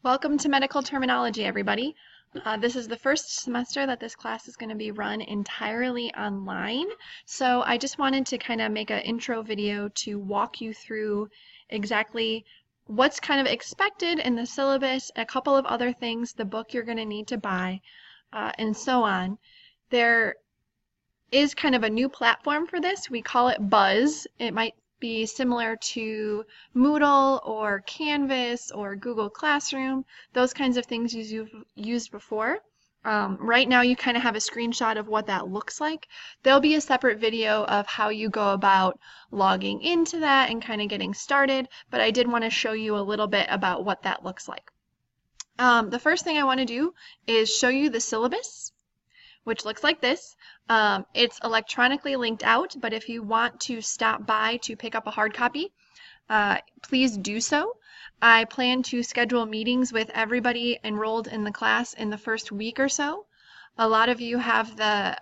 Welcome to Medical Terminology, everybody. This is the first semester that this class is going to be run entirely online. So I just wanted to kind of make an intro video to walk you through exactly what's kind of expected in the syllabus, a couple of other things, the book you're going to need to buy, and so on. There is kind of a new platform for this. We call it Buzz. It might be similar to Moodle or Canvas or Google Classroom, those kinds of things you've used before. Right now you kind of have a screenshot of what that looks like. There'll be a separate video of how you go about logging into that and kind of getting started, but I did want to show you a little bit about what that looks like. The first thing I want to do is show you the syllabus, which looks like this. It's electronically linked out, but if you want to stop by to pick up a hard copy, please do so. I plan to schedule meetings with everybody enrolled in the class in the first week or so. A lot of you have the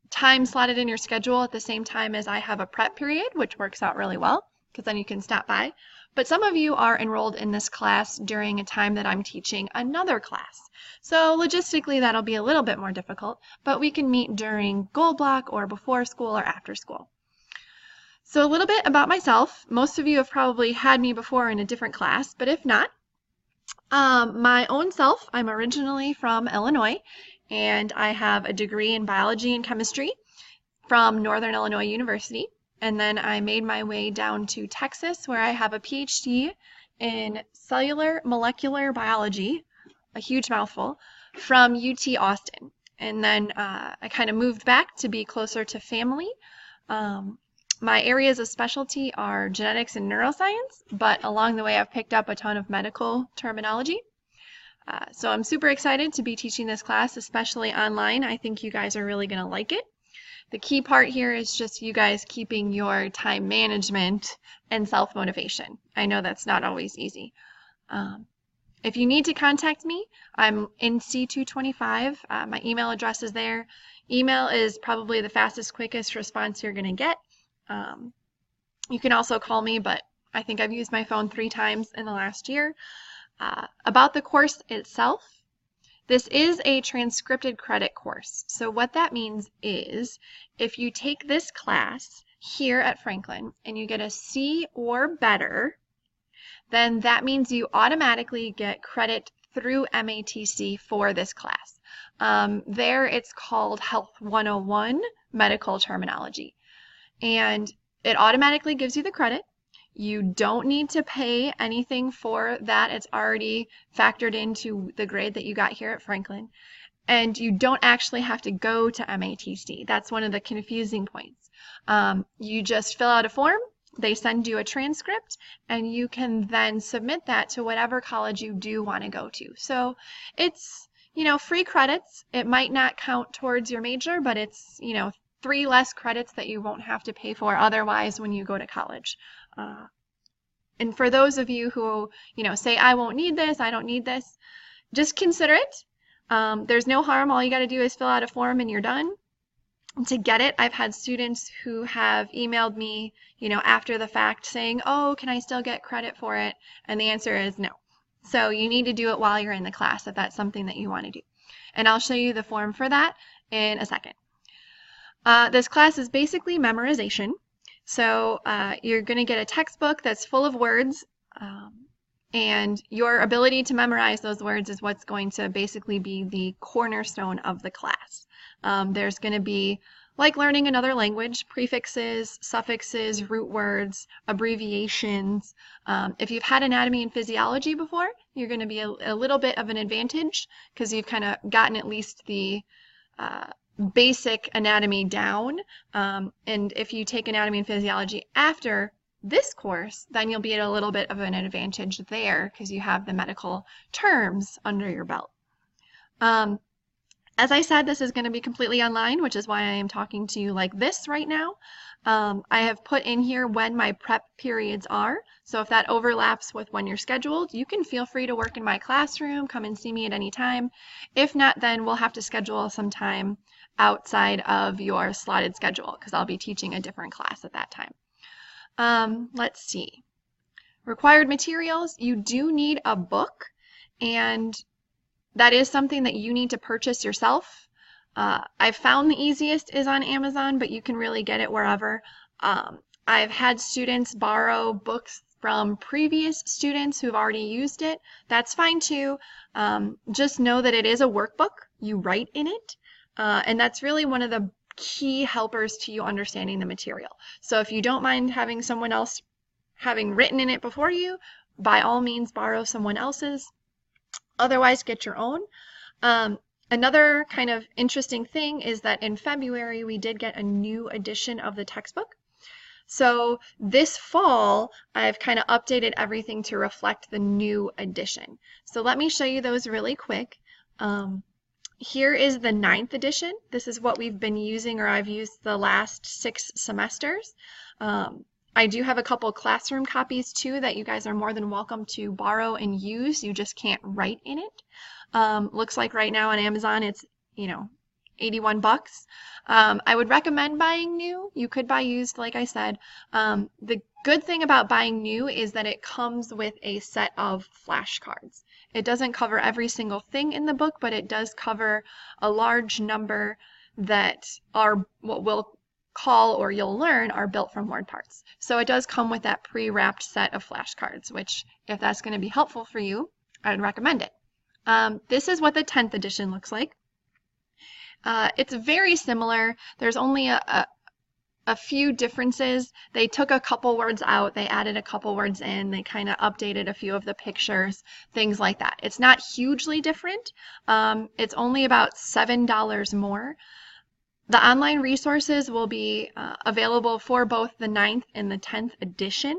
time slotted in your schedule at the same time as I have a prep period, which works out really well because then you can stop by. But some of you are enrolled in this class during a time that I'm teaching another class. So logistically, that'll be a little bit more difficult, but we can meet during goal block or before school or after school. So a little bit about myself. Most of you have probably had me before in a different class, but if not, my own self, I'm originally from Illinois, and I have a degree in biology and chemistry from Northern Illinois University. And then I made my way down to Texas, where I have a PhD in cellular molecular biology, a huge mouthful, from UT Austin. And then I kind of moved back to be closer to family. My areas of specialty are genetics and neuroscience, but along the way I've picked up a ton of medical terminology. So I'm super excited to be teaching this class, especially online. I think you guys are really going to like it. The key part here is just you guys keeping your time management and self-motivation. I know that's not always easy. If you need to contact me, I'm in C225. My email address is there. Email is probably the fastest, quickest response you're going to get. You can also call me, but I think I've used my phone 3 times in the last year. About the course itself, this is a transcripted credit course. So what that means is if you take this class here at Franklin and you get a C or better, then that means you automatically get credit through MATC for this class. There it's called Health 101 Medical Terminology. And it automatically gives you the credit. You don't need to pay anything for that. It's already factored into the grade that you got here at Franklin. And you don't actually have to go to MATC. That's one of the confusing points. You just fill out a form, they send you a transcript, and you can then submit that to whatever college you do want to go to. So it's, free credits. It might not count towards your major, but it's, 3 less credits that you won't have to pay for otherwise when you go to college. And for those of you who, say, I won't need this, I don't need this, just consider it. There's no harm. All you got to do is fill out a form and you're done. And to get it, I've had students who have emailed me, after the fact saying, oh, can I still get credit for it? And the answer is no. So you need to do it while you're in the class if that's something that you want to do. And I'll show you the form for that in a second. This class is basically memorization. So you're going to get a textbook that's full of words, and your ability to memorize those words is what's going to basically be the cornerstone of the class. There's going to be, like learning another language, prefixes, suffixes, root words, abbreviations. If you've had anatomy and physiology before, you're going to be a little bit of an advantage because you've kind of gotten at least the basic anatomy down, and if you take anatomy and physiology after this course, then you'll be at a little bit of an advantage there because you have the medical terms under your belt. As I said, this is going to be completely online, which is why I am talking to you like this right now. I have put in here when my prep periods are, so if that overlaps with when you're scheduled, you can feel free to work in my classroom, come and see me at any time. If not, then we'll have to schedule some time outside of your slotted schedule because I'll be teaching a different class at that time. Let's see. Required materials, you do need a book. and that is something that you need to purchase yourself. I've found the easiest is on Amazon, but you can really get it wherever. I've had students borrow books from previous students who've already used it. That's fine too. Just know that it is a workbook. You write in it, and that's really one of the key helpers to you understanding the material. So if you don't mind having someone else having written in it before you, by all means borrow someone else's. Otherwise, get your own. Another kind of interesting thing is that in February we did get a new edition of the textbook. So this fall, I've kind of updated everything to reflect the new edition. So let me show you those really quick. Here is the 9th edition. This is what we've been using, or I've used the last 6 semesters. I do have a couple classroom copies too that you guys are more than welcome to borrow and use. You just can't write in it. Looks like right now on Amazon it's, you know, 81 bucks. I would recommend buying new. You could buy used, like I said. The good thing about buying new is that it comes with a set of flashcards. It doesn't cover every single thing in the book, but it does cover a large number that are what we'll call, or you'll learn, are built from word parts. So it does come with that pre-wrapped set of flashcards, which if that's going to be helpful for you, I would recommend it. This is what the 10th edition looks like. It's very similar. There's only a few differences. They took a couple words out, they added a couple words in, they kind of updated a few of the pictures, things like that. It's not hugely different. It's only about $7 more. The online resources will be available for both the 9th and the 10th edition.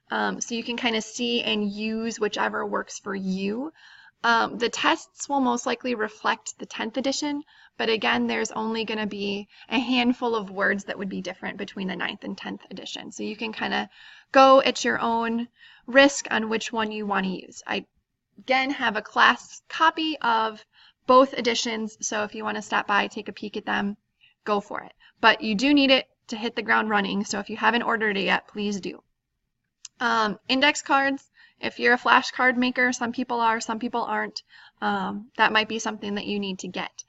So you can kind of see and use whichever works for you. The tests will most likely reflect the 10th edition, but again, there's only going to be a handful of words that would be different between the 9th and 10th edition. So you can kind of go at your own risk on which one you want to use. I, again, have a class copy of both editions, so if you want to stop by, take a peek at them, go for it. But you do need it to hit the ground running, so if you haven't ordered it yet, please do. Index cards. If you're a flashcard maker, some people are, some people aren't. That might be something that you need to get.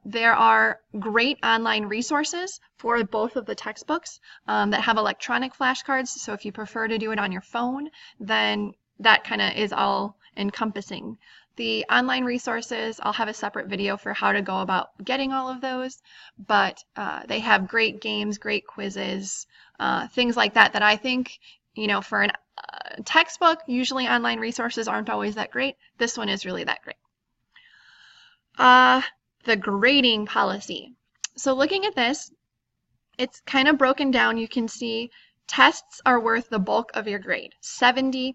There are great online resources for both of the textbooks that have electronic flashcards. So if you prefer to do it on your phone, then that kind of is all encompassing. The online resources, I'll have a separate video for how to go about getting all of those, but they have great games, great quizzes, things like that I think, you know, for a textbook, usually online resources aren't always that great. This one is really that great. The grading policy. So looking at this, it's kind of broken down. You can see tests are worth the bulk of your grade, 70%,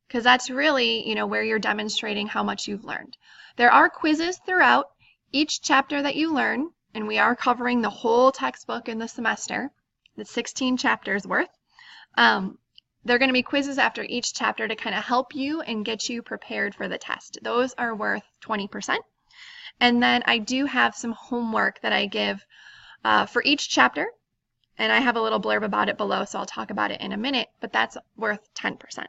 because that's really, you know, where you're demonstrating how much you've learned. There are quizzes throughout each chapter that you learn, and we are covering the whole textbook in the semester, the 16 chapters worth. There are going to be quizzes after each chapter to kind of help you and get you prepared for the test. Those are worth 20%. And then I do have some homework that I give for each chapter, and I have a little blurb about it below, so I'll talk about it in a minute, but that's worth 10%.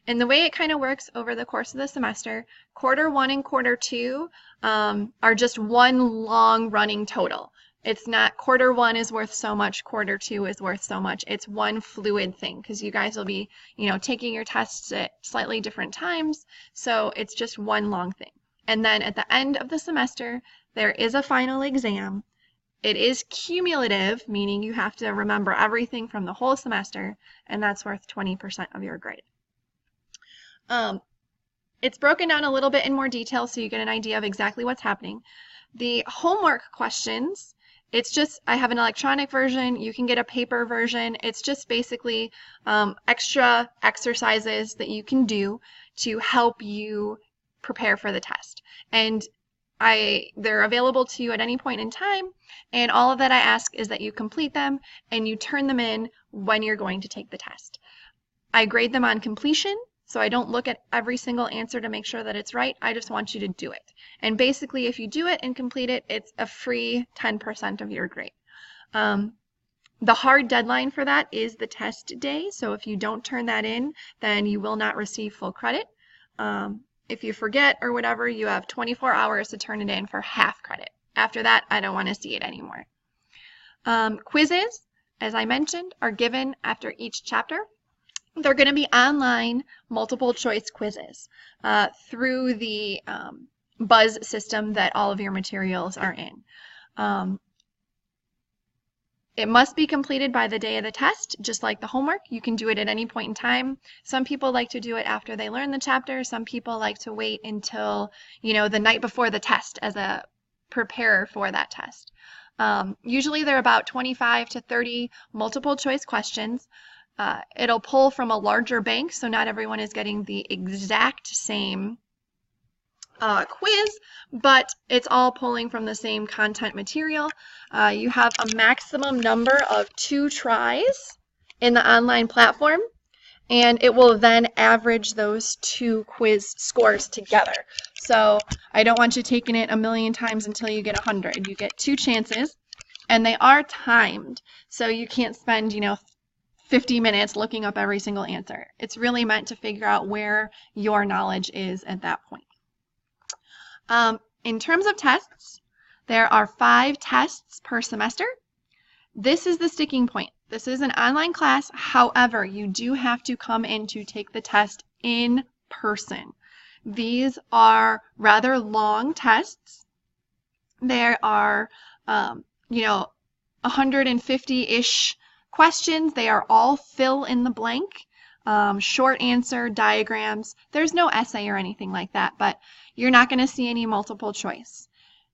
And the way it kind of works over the course of the semester, quarter 1 and quarter 2 are just one long running total. It's not quarter 1 is worth so much, quarter 2 is worth so much. It's one fluid thing because you guys will be, you know, taking your tests at slightly different times. So it's just one long thing. And then at the end of the semester, there is a final exam. It is cumulative, meaning you have to remember everything from the whole semester, and that's worth 20% of your grade. It's broken down a little bit in more detail so you get an idea of exactly what's happening. The homework questions, it's just, I have an electronic version, you can get a paper version. It's just basically extra exercises that you can do to help you prepare for the test. And they're available to you at any point in time, and all of that I ask is that you complete them and you turn them in when you're going to take the test. I grade them on completion, so I don't look at every single answer to make sure that it's right. I just want you to do it. And basically, if you do it and complete it, it's a free 10% of your grade. The hard deadline for that is the test day, so if you don't turn that in, then you will not receive full credit. If you forget or whatever, you have 24 hours to turn it in for half credit. After that, I don't want to see it anymore. Quizzes, as I mentioned, are given after each chapter. They're going to be online multiple choice quizzes through the Buzz system that all of your materials are in. It must be completed by the day of the test, just like the homework. You can do it at any point in time. Some people like to do it after they learn the chapter. Some people like to wait until, the night before the test as a preparer for that test. Usually they're about 25 to 30 multiple choice questions. It'll pull from a larger bank, so not everyone is getting the exact same quiz, but it's all pulling from the same content material. You have a maximum number of 2 tries in the online platform, and it will then average those 2 quiz scores together. So I don't want you taking it a million times until you get 100. You get 2 chances, and they are timed, so you can't spend, 50 minutes looking up every single answer. It's really meant to figure out where your knowledge is at that point. In terms of tests, there are 5 tests per semester. This is the sticking point. This is an online class. However, you do have to come in to take the test in person. These are rather long tests. There are, 150-ish questions. They are all fill in the blank, short answer, diagrams. There's no essay or anything like that, but you're not going to see any multiple choice.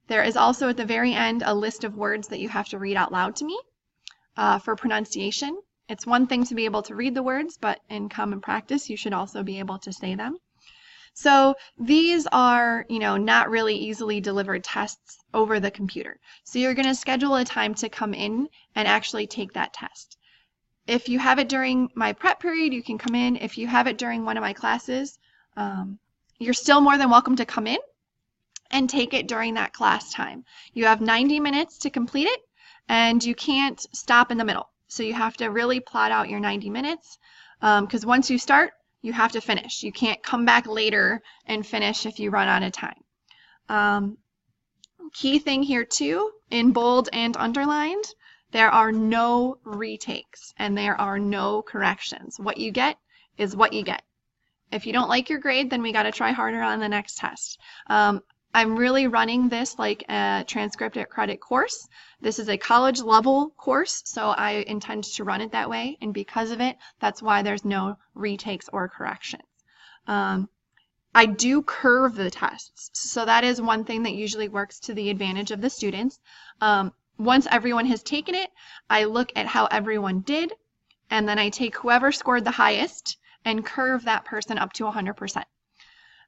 There is also at the very end a list of words that you have to read out loud to me for pronunciation. It's one thing to be able to read the words, but in common practice, you should also be able to say them. So these are, not really easily delivered tests over the computer. So you're going to schedule a time to come in and actually take that test. If you have it during my prep period, you can come in. If you have it during one of my classes, you're still more than welcome to come in and take it during that class time. You have 90 minutes to complete it, and you can't stop in the middle. So you have to really plot out your 90 minutes, because once you start, you have to finish. You can't come back later and finish if you run out of time. Key thing here too, in bold and underlined, there are no retakes and there are no corrections. What you get is what you get. If you don't like your grade, then we got to try harder on the next test. I'm really running this like a transcript at credit course. This is a college level course, so I intend to run it that way, and because of it, that's why there's no retakes or corrections. I do curve the tests, so that is one thing that usually works to the advantage of the students. Once everyone has taken it, I look at how everyone did, and then I take whoever scored the highest and curve that person up to 100%.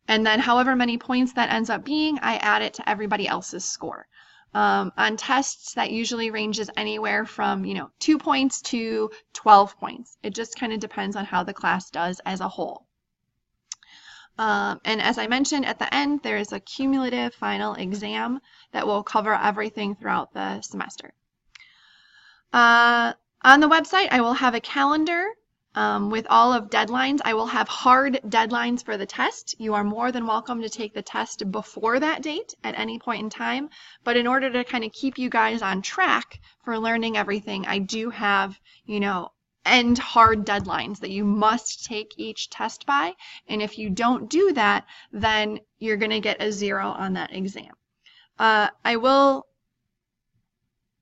And then however many points that ends up being, I add it to everybody else's score. On tests, that usually ranges anywhere from 2 points to 12 points. It just kind of depends on how the class does as a whole. And as I mentioned at the end, there is a cumulative final exam that will cover everything throughout the semester. On the website, I will have a calendar with all of deadlines. I will have hard deadlines for the test. You are more than welcome to take the test before that date at any point in time. But in order to kind of keep you guys on track for learning everything, I do have, end hard deadlines that you must take each test by. And if you don't do that, then you're going to get a 0 on that exam. I will,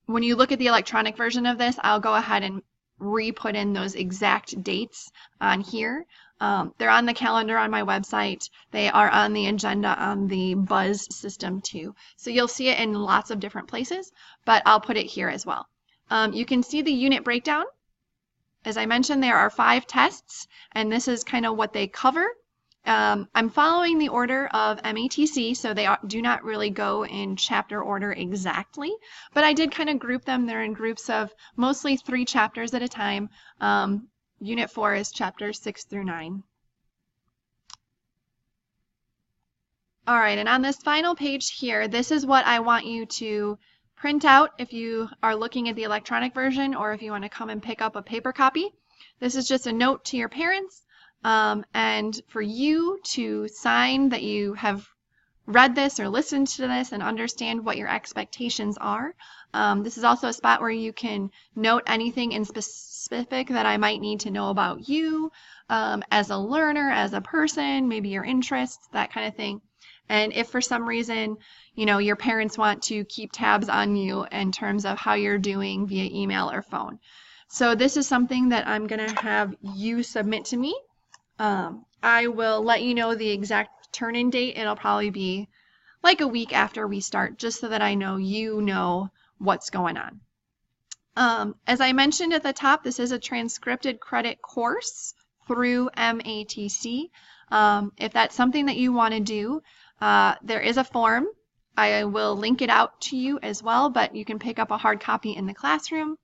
when you look at the electronic version of this, I'll go ahead and re-put in those exact dates on here. They're on the calendar on my website. They are on the agenda on the Buzz system too. So you'll see it in lots of different places, but I'll put it here as well. You can see the unit breakdown. As I mentioned, there are 5 tests, and this is kind of what they cover. I'm following the order of MATC, so they do not really go in chapter order exactly, but I did kind of group them. They're in groups of mostly 3 chapters at a time. Unit 4 is chapters 6 through 9. All right, and on this final page here, this is what I want you to print out if you are looking at the electronic version, or if you want to come and pick up a paper copy. This is just a note to your parents and for you to sign that you have read this or listened to this and understand what your expectations are. This is also a spot where you can note anything in specific that I might need to know about you as a learner, as a person, maybe your interests, that kind of thing. And if for some reason, your parents want to keep tabs on you in terms of how you're doing via email or phone. So this is something that I'm going to have you submit to me. I will let you know the exact turn-in date. It'll probably be like a week after we start, just so that I know you know what's going on. As I mentioned at the top, this is a transcripted credit course through MATC. If that's something that you want to do, there is a form. I will link it out to you as well, but you can pick up a hard copy in the classroom.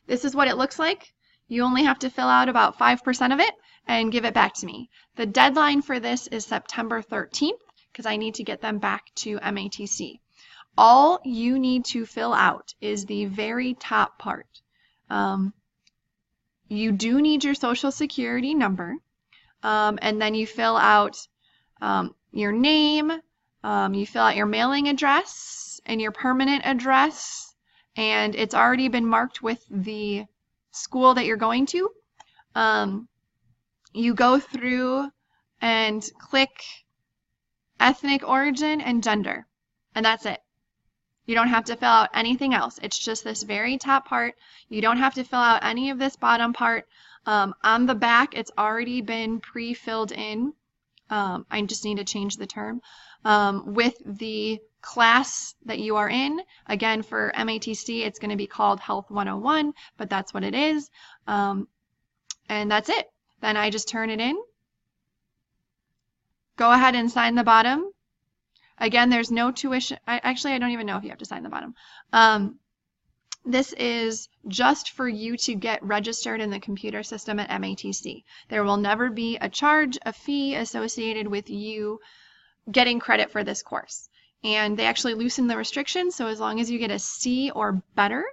This is what it looks like. You only have to fill out about 5% of it and give it back to me. The deadline for this is September 13th because I need to get them back to MATC. All you need to fill out is the very top part. You do need your social security number, and then you fill out your name, you fill out your mailing address and your permanent address, and it's already been marked with the school that you're going to. You go through and click ethnic origin and gender, and that's it. You don't have to fill out anything else. It's just this very top part. You don't have to fill out any of this bottom part. On the back, it's already been pre-filled in. I just need to change the term. With the class that you are in. Again, for MATC, it's going to be called Health 101, but that's what it is. And that's it. Then I just turn it in. Go ahead and sign the bottom. Again, there's no tuition. Actually, I don't even know if you have to sign the bottom. This is just for you to get registered in the computer system at MATC. There will never be a charge, a fee associated with you getting credit for this course. And they actually loosened the restrictions, so as long as you get a C or better,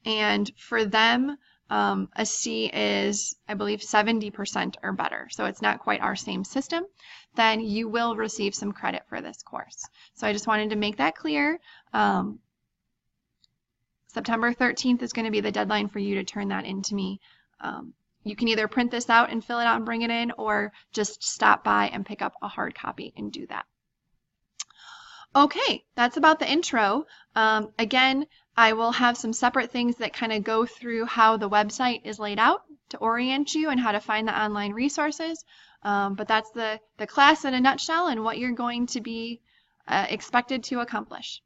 and for them, a C is, I believe, 70% or better, so it's not quite our same system, then you will receive some credit for this course. So I just wanted to make that clear. September 13th is going to be the deadline for you to turn that in to me. You can either print this out and fill it out and bring it in, or just stop by and pick up a hard copy and do that. Okay, that's about the intro. Again, I will have some separate things that kind of go through how the website is laid out to orient you and how to find the online resources. But that's the class in a nutshell and what you're going to be expected to accomplish.